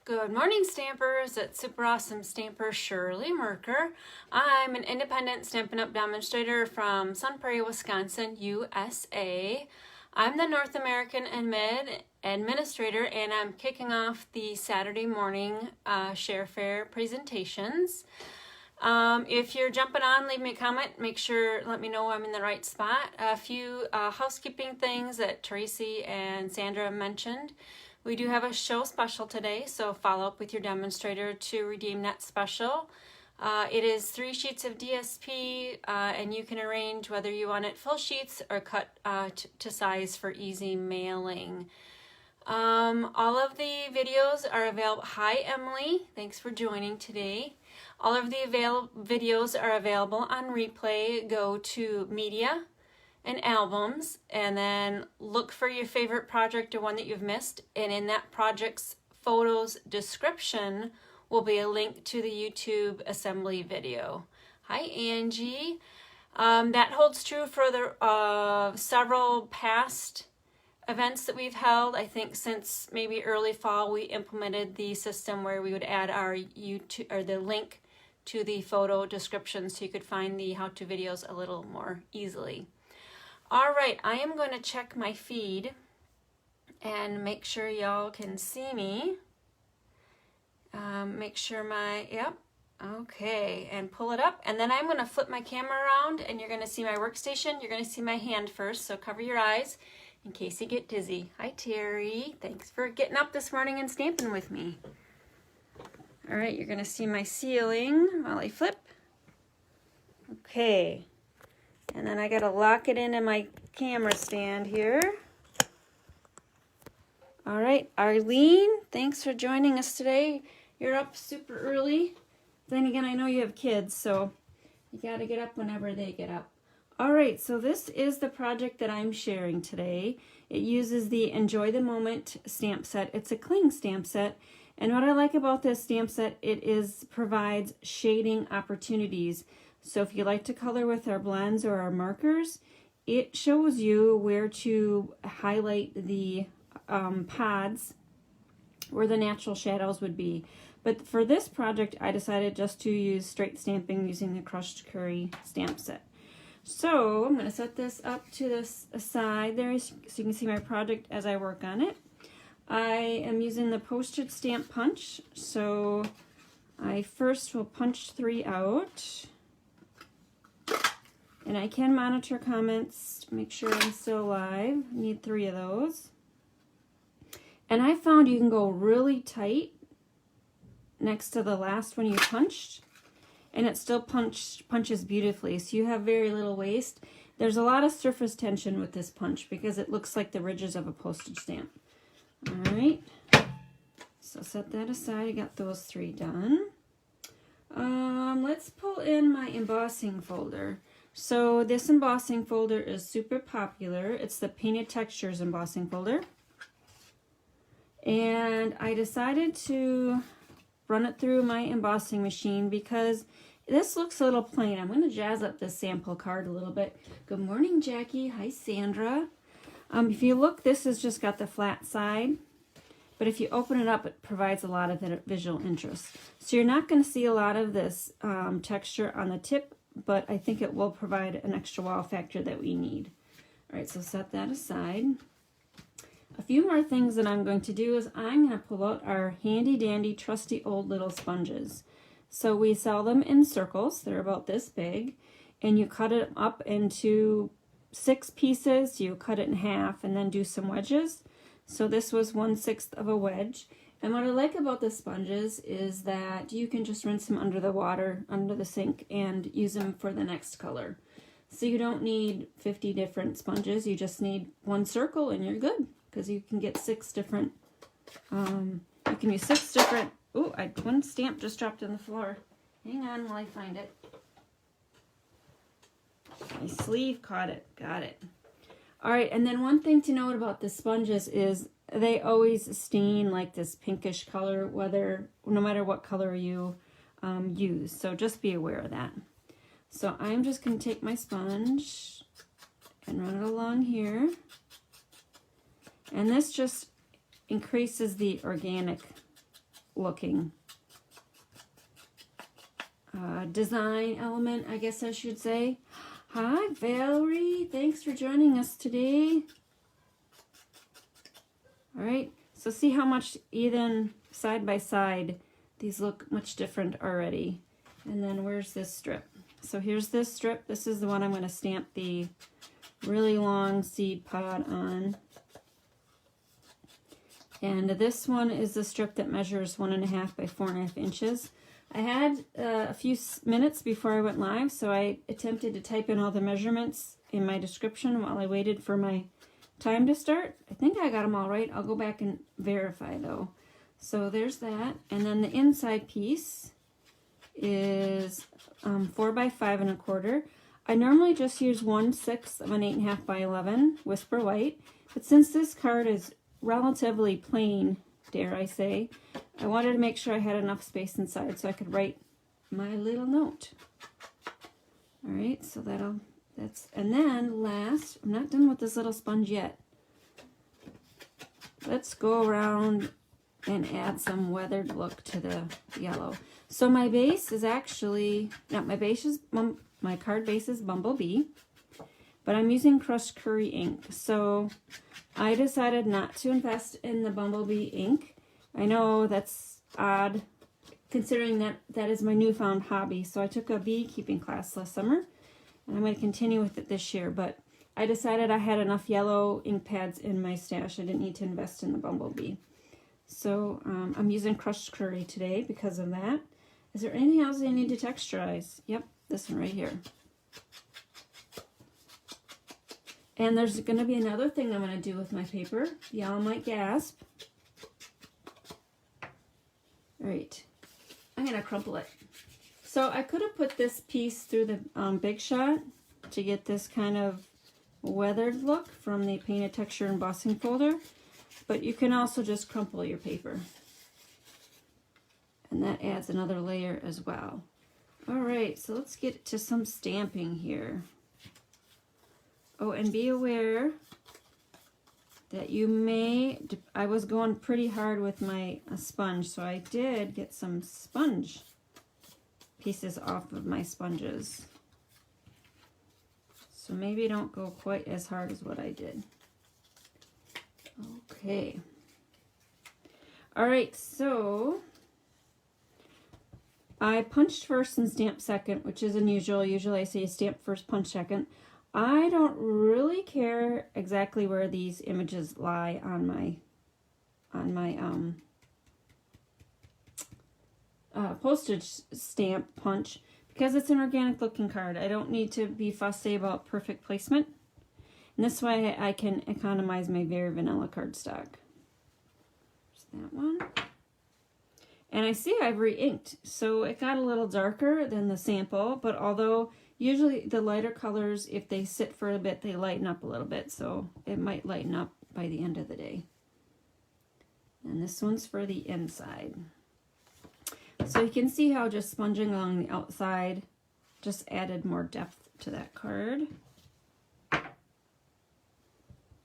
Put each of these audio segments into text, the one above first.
Good morning, Stampers. It's Super Awesome Stamper Shirley Merker. I'm an independent Stampin' Up! Demonstrator from Sun Prairie, Wisconsin, USA. I'm the North American Administrator, and I'm kicking off the Saturday morning Share Fair presentations. If you're jumping on, leave me a comment. Let me know I'm in the right spot. A few housekeeping things that Tracy and Sandra mentioned. We do have a show special today, so follow up with your demonstrator to redeem that special. It is 3 sheets of DSP, and you can arrange whether you want it full sheets or cut to size for easy mailing. All of the videos are available. Hi, Emily. Thanks for joining today. All of the videos are available on replay. Go to Media and Albums, and then look for your favorite project or one that you've missed, and in that project's photos description will be a link to the YouTube assembly video. Hi, Angie. That holds true for the several past events that we've held. I think since maybe early fall we implemented the system where we would add our YouTube or the link to the photo description so you could find the how-to videos a little more easily. All right, I am going to check my feed and make sure y'all can see me. Make sure okay, and pull it up. And then I'm going to flip my camera around and you're going to see my workstation. You're going to see my hand first, so cover your eyes in case you get dizzy. Hi, Terry. Thanks for getting up this morning and stamping with me. All right, you're going to see my ceiling while I flip. Okay. And then I got to lock it into my camera stand here. All right, Arlene, thanks for joining us today. You're up super early. Then again, I know you have kids, so you got to get up whenever they get up. All right, so this is the project that I'm sharing today. It uses the Enjoy the Moment stamp set. It's a cling stamp set. And what I like about this stamp set, it provides shading opportunities. So if you like to color with our blends or our markers, it shows you where to highlight the pods where the natural shadows would be. But for this project, I decided just to use straight stamping using the Crushed Curry stamp set. So I'm going to set this up to this side there so you can see my project as I work on it. I am using the postage stamp punch. So I first will punch 3 out. And I can monitor comments to make sure I'm still live. Need 3 of those. And I found you can go really tight next to the last one you punched, and it still punches beautifully. So you have very little waste. There's a lot of surface tension with this punch because it looks like the ridges of a postage stamp. All right. So set that aside. I got those 3 done. Let's pull in my embossing folder. So this embossing folder is super popular. It's the Painted Textures embossing folder. And I decided to run it through my embossing machine because this looks a little plain. I'm going to jazz up this sample card a little bit. Good morning, Jackie. Hi, Sandra. If you look, this has just got the flat side. But if you open it up, it provides a lot of visual interest. So you're not going to see a lot of this texture on the tip, but I think it will provide an extra wow factor that we need. All right, so set that aside. A few more things that I'm going to do is I'm going to pull out our handy dandy trusty old little sponges. So we sell them in circles. They're about this big, and you cut it up into 6 pieces. You cut it in half and then do some wedges. So this was 1/6 of a wedge. And what I like about the sponges is that you can just rinse them under the water, under the sink, and use them for the next color. So you don't need 50 different sponges. You just need 1 circle and you're good, because you can get 6 different, you can use 6 different, oh, one stamp just dropped on the floor. Hang on while I find it. My sleeve caught it, got it. All right, and then one thing to note about the sponges is they always stain like this pinkish color, no matter what color you use. So just be aware of that. So I'm just going to take my sponge and run it along here. And this just increases the organic looking design element, I guess I should say. Hi, Valerie. Thanks for joining us today. All right, so see how much even side by side, these look much different already. And then where's this strip? So here's this strip. This is the one I'm going to stamp the really long seed pod on. And this one is the strip that measures 1.5 by 4.5 inches. I had a few minutes before I went live, so I attempted to type in all the measurements in my description while I waited for my time to start. I think I got them all right. I'll go back and verify though. So there's that. And then the inside piece is 4 by 5.25. I normally just use 1/6 of an 8.5 by 11 Whisper White, but since this card is relatively plain, dare I say, I wanted to make sure I had enough space inside so I could write my little note. All right, so and then last, I'm not done with this little sponge yet. Let's go around and add some weathered look to the yellow. So my base is actually, not my base is, my card base is Bumblebee, but I'm using crushed curry ink. So I decided not to invest in the Bumblebee ink. I know that's odd, considering that is my newfound hobby. So I took a beekeeping class last summer, and I'm going to continue with it this year. But I decided I had enough yellow ink pads in my stash. I didn't need to invest in the Bumblebee. So I'm using crushed curry today because of that. Is there anything else I need to texturize? Yep, this one right here. And there's going to be another thing I'm going to do with my paper. Y'all might gasp. All right, I'm going to crumple it. So I could have put this piece through the Big Shot to get this kind of weathered look from the Painted Texture Embossing folder, but you can also just crumple your paper. And that adds another layer as well. All right, so let's get to some stamping here. Oh, and be aware that you may, I was going pretty hard with my sponge, so I did get some sponge pieces off of my sponges. So maybe don't go quite as hard as what I did. Okay. All right, so I punched first and stamped second, which is unusual. Usually I say stamp first, punch second. I don't really care exactly where these images lie on my postage stamp punch, because it's an organic looking card. I don't need to be fussy about perfect placement. And this way I can economize my very vanilla cardstock. There's that one. And I see I've re-inked, so it got a little darker than the sample, but although usually the lighter colors, if they sit for a bit, they lighten up a little bit, so it might lighten up by the end of the day. And this one's for the inside. So you can see how just sponging along the outside just added more depth to that card.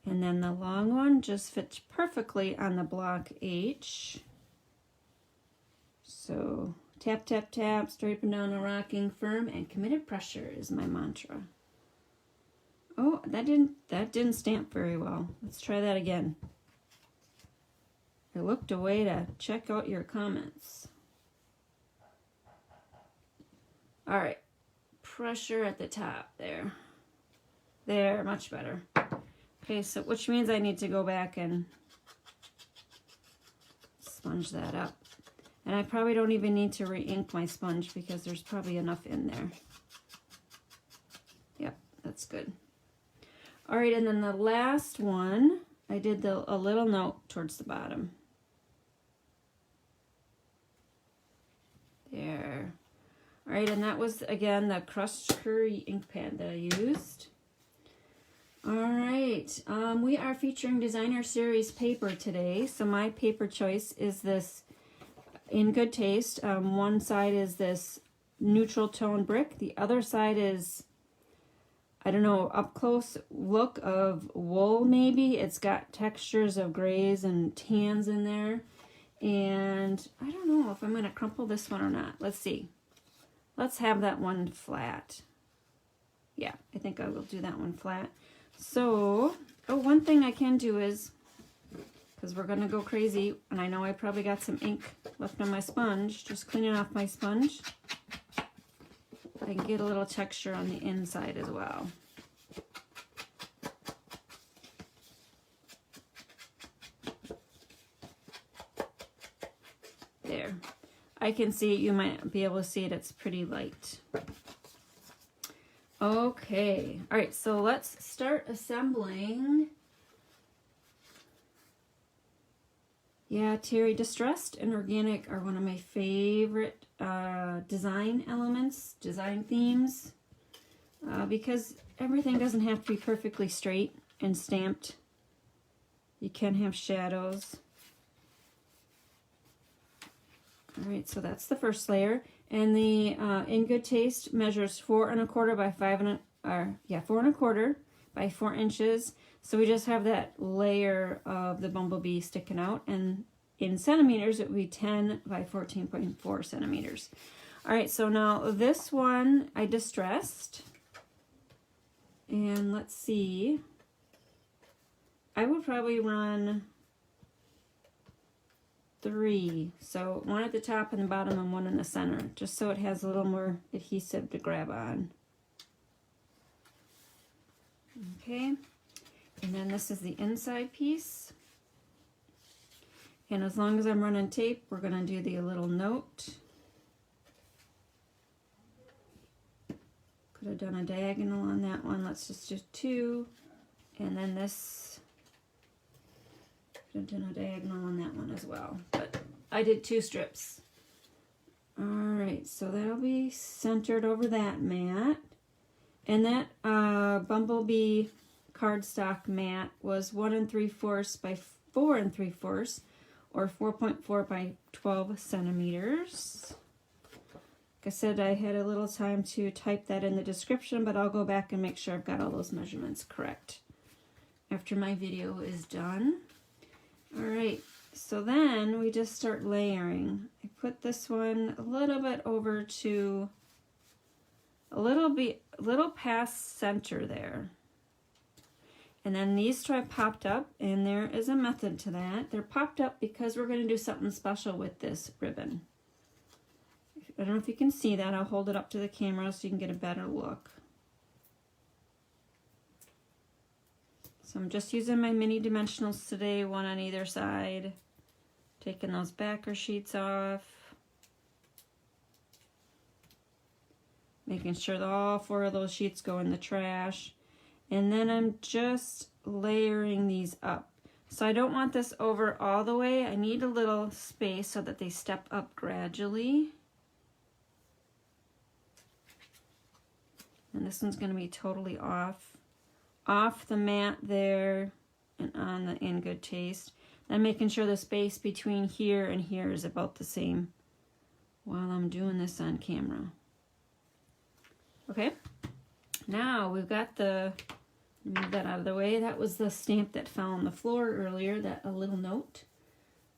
And then the long one just fits perfectly on the block H. So tap, tap, tap, straight up and down a rocking, firm and committed pressure is my mantra. Oh, that didn't stamp very well. Let's try that again. I looked away to check out your comments. All right, pressure at the top there. There, much better. Okay, so which means I need to go back and sponge that up. And I probably don't even need to re-ink my sponge because there's probably enough in there. Yep, that's good. All right, and then the last one, I did a little note towards the bottom. There. All right, and that was, again, the crushed curry ink pad that I used. All right, we are featuring Designer Series paper today. So my paper choice is this In Good Taste. One side is this neutral tone brick. The other side is, I don't know, up close look of wool maybe. It's got textures of grays and tans in there. And I don't know if I'm going to crumple this one or not. Let's see. Let's have that one flat. Yeah, I think I will do that one flat. So, oh, one thing I can do is, because we're going to go crazy, and I know I probably got some ink left on my sponge, just cleaning off my sponge. I can get a little texture on the inside as well. There. I can see, you might be able to see it, it's pretty light. Okay, all right, so let's start assembling. Yeah, Terry, distressed and organic are one of my favorite design elements, design themes, because everything doesn't have to be perfectly straight and stamped. You can have shadows. All right, so that's the first layer, and the In Good Taste measures 4 1/4 by 4 1/4 by 4 inches. So we just have that layer of the bumblebee sticking out, and in centimeters it would be 10 by 14.4 centimeters. All right, so now this one I distressed, and let's see. I would probably run 3, so one at the top and the bottom and one in the center, just so it has a little more adhesive to grab on. Okay, and then this is the inside piece, and as long as I'm running tape, we're going to do the little note. Could have done a diagonal on that one. Let's just do 2, and then this. I've done a diagonal on that one as well, but I did 2 strips. All right, so that'll be centered over that mat, and that bumblebee cardstock mat was 1 3/4 by 4 3/4, or 4.4 by 12 centimeters. Like I said, I had a little time to type that in the description, but I'll go back and make sure I've got all those measurements correct after my video is done. All right, so then we just start layering. I put this one a little bit over to a little past center there. And then these 2 I popped up, and there is a method to that. They're popped up because we're going to do something special with this ribbon. I don't know if you can see that. I'll hold it up to the camera so you can get a better look. So I'm just using my mini dimensionals today, one on either side. Taking those backer sheets off. Making sure that all 4 of those sheets go in the trash. And then I'm just layering these up. So I don't want this over all the way. I need a little space so that they step up gradually. And this one's going to be totally off the mat there and on the In Good Taste. Then making sure the space between here and here is about the same while I'm doing this on camera. Okay, now we've got move that out of the way. That was the stamp that fell on the floor earlier, that a little note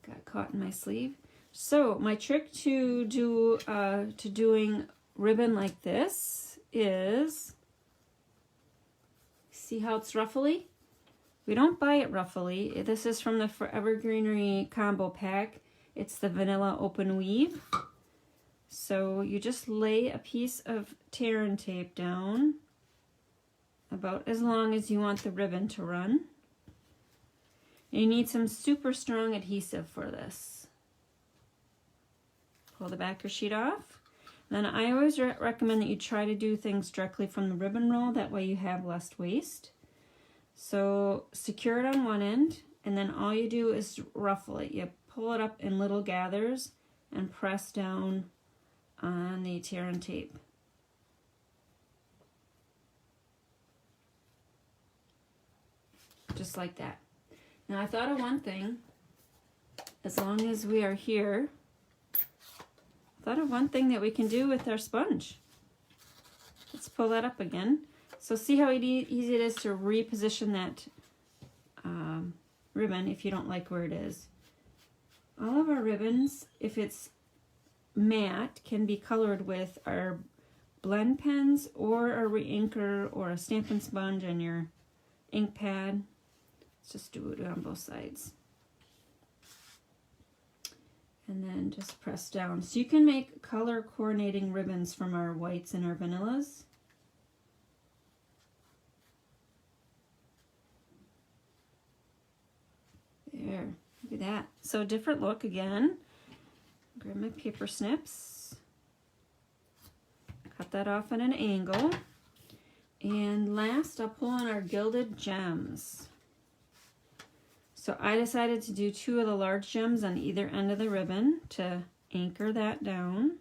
got caught in my sleeve. So my trick to doing ribbon like this is, see how it's ruffly? We don't buy it ruffly. This is from the Forever Greenery combo pack. It's the vanilla open weave. So you just lay a piece of tear tape down about as long as you want the ribbon to run. You need some super strong adhesive for this. Pull the backer sheet off. Then I always recommend that you try to do things directly from the ribbon roll. That way you have less waste. So secure it on one end, and then all you do is ruffle it. You pull it up in little gathers and press down on the tear and tape. Just like that. Now I thought of one thing, as long as we are here, I thought of one thing that we can do with our sponge. Let's pull that up again. So see how easy it is to reposition that ribbon if you don't like where it is. all of our ribbons, if it's matte, can be colored with our blend pens or a re-inker or a Stampin' Sponge and your ink pad. Let's just do it on both sides. And then just press down. So you can make color coordinating ribbons from our whites and our vanillas. There, look at that. So different look again. Grab my paper snips. Cut that off at an angle. And last, I'll pull on our Gilded Gems. So I decided to do 2 of the large gems on either end of the ribbon to anchor that down.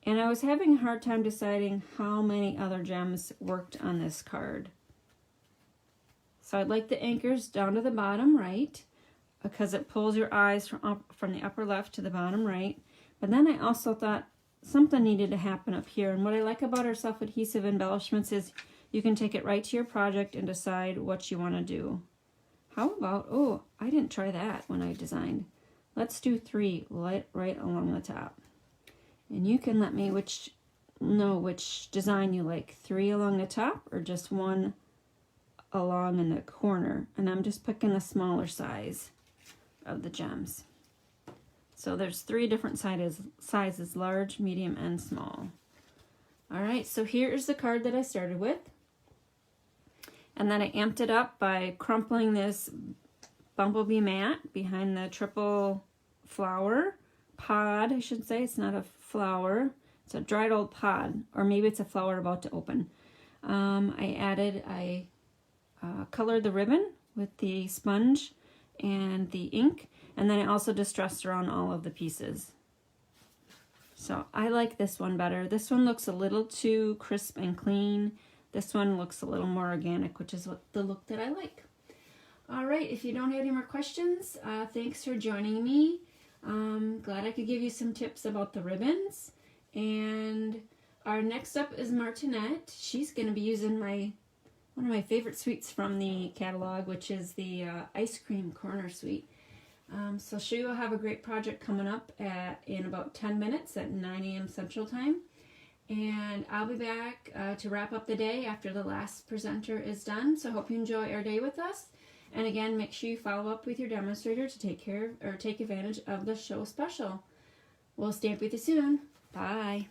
And I was having a hard time deciding how many other gems worked on this card. So I'd like the anchors down to the bottom right because it pulls your eyes from the upper left to the bottom right. But then I also thought something needed to happen up here. And what I like about our self-adhesive embellishments is you can take it right to your project and decide what you want to do. How about, oh, I didn't try that when I designed. Let's do 3 right along the top. And you can let me know which design you like. 3 along the top or just 1 along in the corner. And I'm just picking the smaller size of the gems. So there's 3 different sizes, large, medium, and small. All right, so here's the card that I started with. And then I amped it up by crumpling this bumblebee mat behind the triple flower pod, I should say. It's not a flower, it's a dried old pod, or maybe it's a flower about to open. I colored the ribbon with the sponge and the ink, and then I also distressed around all of the pieces. So I like this one better. This one looks a little too crisp and clean. This one looks a little more organic, which is the look that I like. All right, if you don't have any more questions, thanks for joining me. Glad I could give you some tips about the ribbons. And our next up is Martinette. She's going to be using one of my favorite sweets from the catalog, which is the ice cream corner sweet. So she will have a great project coming up in about 10 minutes at 9 a.m. Central Time. And I'll be back to wrap up the day after the last presenter is done. So I hope you enjoy our day with us. And again, make sure you follow up with your demonstrator to take advantage of the show special. We'll stamp with you soon. Bye.